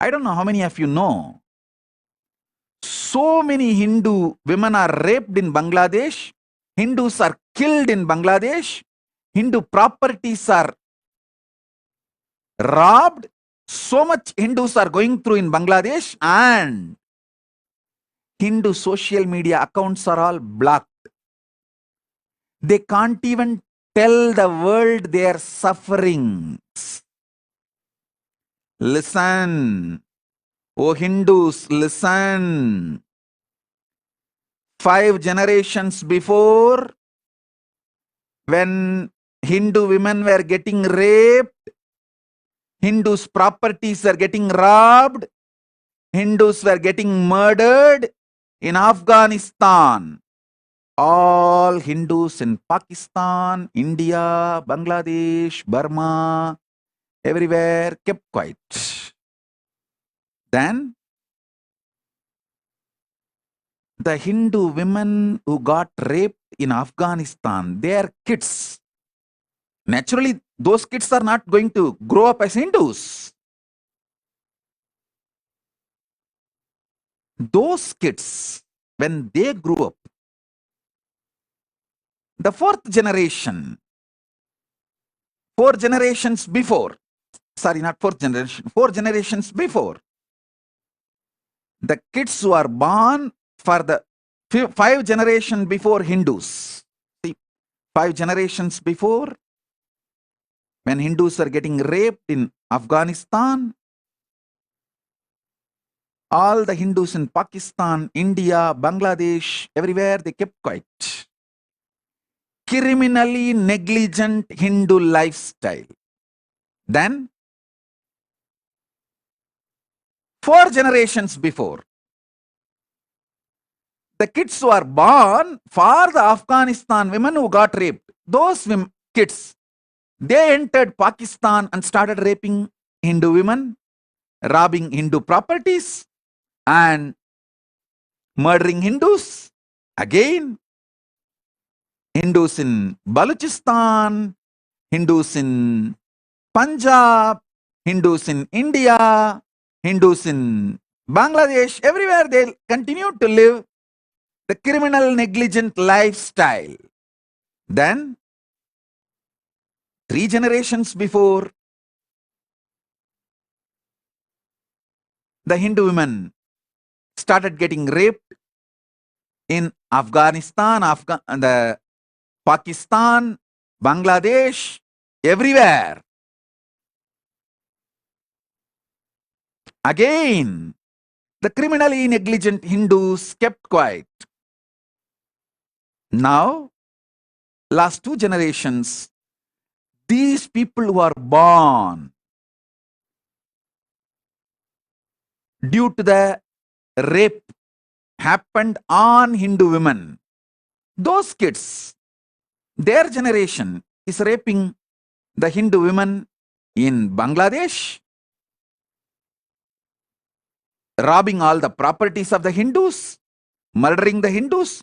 I don't know how many of you know. So many Hindu women are raped in Bangladesh. Hindus are killed in Bangladesh. Hindu properties are robbed. So much Hindus are going through in Bangladesh, and Hindu social media accounts are all blocked. They can't even tell the world their sufferings. Listen, oh Hindus, listen. 5 generations before, when Hindu women were getting raped, Hindus' properties were getting robbed, Hindus were getting murdered in Afghanistan. All Hindus in Pakistan, India, Bangladesh, Burma, everywhere kept quiet. Then the Hindu women who got raped in Afghanistan, their kids, naturally, those kids are not going to grow up as Hindus. Those kids, when they grew up, the 4th generation, 4 generations before, sorry, not 4th generation, 4 generations before, the kids who are born for the 5 generations before Hindus. See, 5 generations before, when Hindus are getting raped in Afghanistan, all the Hindus in Pakistan, India, Bangladesh, everywhere, they kept quiet. Criminally negligent Hindu lifestyle. Then, 4 generations before, the kids who are born for the Afghanistan women who got raped, those kids, they entered Pakistan and started raping Hindu women, robbing Hindu properties, and murdering Hindus. Again, Hindus in Balochistan, Hindus in Punjab, Hindus in India, Hindus in Bangladesh, everywhere they continue to live the criminal negligent lifestyle. Then, 3 generations before, the Hindu women started getting raped in Afghanistan, the Pakistan, Bangladesh, everywhere. Again, the criminally negligent Hindus kept quiet. Now, last 2 generations, these people who are born due to the rape happened on Hindu women, those kids, their generation is raping the Hindu women in Bangladesh, robbing all the properties of the Hindus, murdering the Hindus.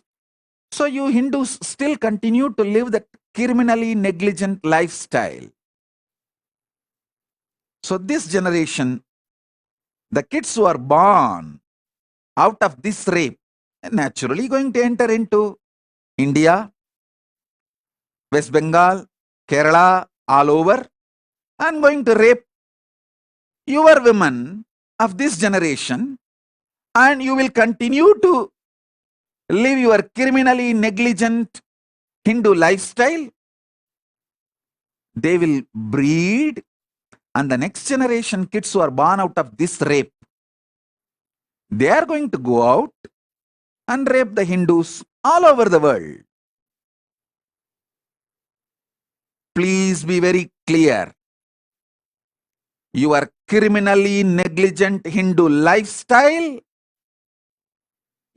So you Hindus still continue to live that criminally negligent lifestyle. So this generation, the kids who are born out of this rape, are naturally going to enter into India, West Bengal, Kerala, all over, and going to rape your women of this generation, and you will continue to live your criminally negligent Hindu lifestyle. They will breed, and the next generation kids who are born out of this rape, they are going to go out and rape the Hindus all over the world. Please be very clear. Your criminally negligent Hindu lifestyle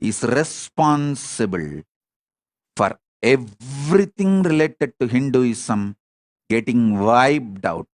is responsible for everything related to Hinduism getting wiped out.